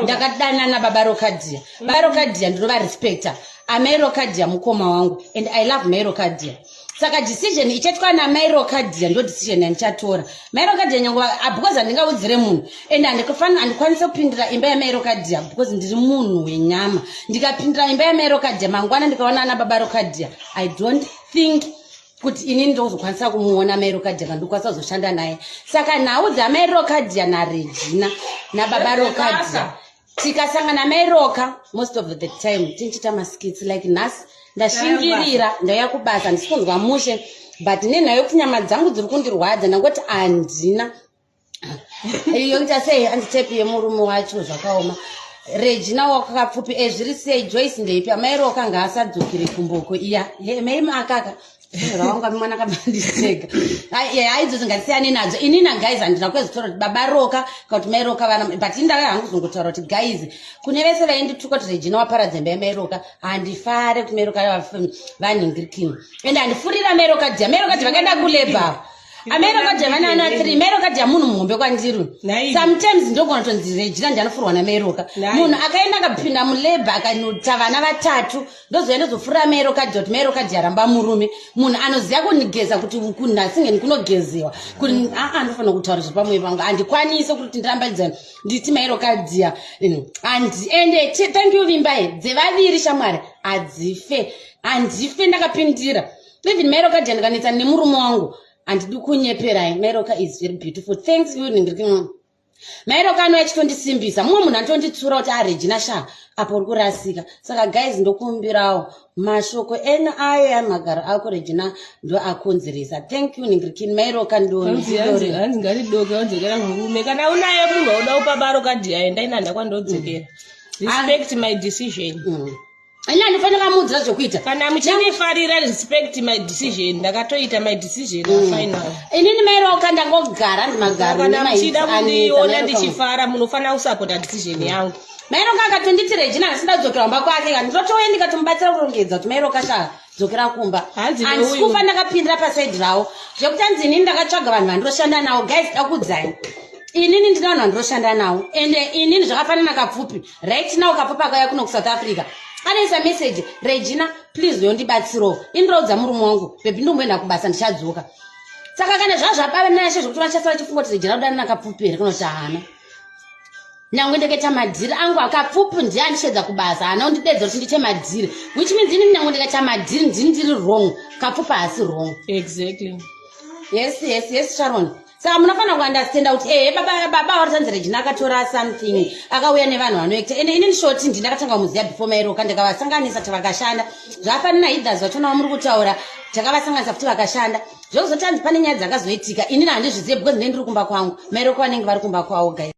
ndakadanana baba Rokadhiya. Baba Rokadhiya ndinova respecta. Amai Rokadhiya mukoma wangu and I love Mai Rokadhiya. Saka decision ichatwa na Mai Rokadhiya ndo decision yandichatora. Mai Rokadhiya nyangu because andingaudzire munhu and andikwanisa kupindira imba yaMai Rokadhiya because ndiri munhu wenyama. Ndikapindira imba yaMai Rokadhiya mangwana ndikaona na baba Rokadhiya. I don't think kuti inini ndozokwanisa kumuona Mai Rokadhiya kana ndikwanisa kuzoshanda naye. Saka nhau dzaMai Rokadhiya na Regina na baba Rokadhiya tikasangana Mai Roka most of the time tinchita maskits like nhasi ndashingirira ndauya kubasa ndisikunzwa mushe but nenhayo kuti nyama dzangu dziri kundirwadza ndangoti handina iyo nditasei handitepi yemurume wacho zvakaoma. Regina Wakapfupi zviri sei Joyce ndeipi Mai Roka ngaasadzokere kumboko iya mai makaka rawanga mwana kabandiseka aidzo ngasiyane nadzo inina guys handina kwezitora kuti baba Roka kuti Mai Roka vana but indaya hangu kuzongotaura kuti guys kune vese vaindituka kuti Regina waparadza mba yaMai Roka handifare kuti Mai Roka vanhingirikini ende handifurira Mai Rokadhiya. Mai Rokadhiya vakaenda kulebha Mai Rokadhiya vana ana 3 Mai Rokadhiya munhu muhombe kwandiri sometimes ndogona tonzi Regina ndanofurwa naMai Roka munhu akaenda akapinda mulebha akanota vana 3 ndozoenda zofurira Mai Rokadhiya kuti Mai Rokadhiya aramba murume munhu anoziva kunigeza kuti kunhasingeni kunogezewa kuti ndofanira kutaura zvepamwoyo pangu handikwanise kuti ndirambadzana nditi Mai Rokadhiya ende thank you vimbai dzevaviri shamwari handife ndakapindira even Mai Rokadhiya ndikanetsa nemurume wangu handidi kunyeperai. Mai Roka is very beautiful. Thanks you ningirikini. Mai Roka ano yachitondisimbisa mumwe munhu anotonditsura kuti Regina sha apo uri kurasika. Saka guys ndokumbirawo mashoko ena ayo amagaro ako Regina ndo akonzeresa. Thank you ningirikini. Mai Roka handingari doke wanzokera murume kana unaye munhu auda upa baba Rokadhiya enda inanda kwandodzokera. Respect my decision. Ina ndifanira mudzira zvokuita kana muchinifarira respect my decision ndakatoita my decision final. Inini Mai Roka ndangogara ndimagaro kana muchida kundiona ndichifara munofana kusapota decision yangu. Mai Roka akatonditi Regina asida kudzokera kumba kwake kana ndotoenda ndikatomubatsira kurongedza kuti Mai Roka sha dzokera kumba handikufa ndakapindira pasaidi rawo zvekuti hanzi inini ndakatsvaga vanhu vandoshanda nawo guys dakudzai inini ndina vanhu vandoshanda nawo ende inini zvakafanana Kapfupi right now Kapfupi akauya kuno kuSouth Africa anaisa message Regina please yondibatsirawo indirodza murume wangu bebi ndomboenda kubasa ndichadzoka. Saka kana zvazvabava nashe zvokuti vachasara chifunga kuti Regina udana Kapfupi here kunoti hana nyangwe ndikaita madhiri angu Kapfupi ndiye andishedza kubasa hana undidedza kuti ndiite madhiri which means inini nyangwe ndikaita madhiri ndiri wrong Kapfupi haasi wrong. Exactly. Yes Sharon. Saka munofana kuandastenda kuti baba waritanzi Regina akatora something akauya nevanhu vanoekta ende inini shoti ndakatanga kumuziva before Mai Roka ndikavasanganisa kuti vakashanda zvafanana hidhas vachona muri kutaura takavasanganisa kuti vakashanda zvokuzotanzi pane nyaya dzakazoitika inini handizvizive because ndendiri kumba kwangu Mai Roka vanenge vari kumba kwavo guys.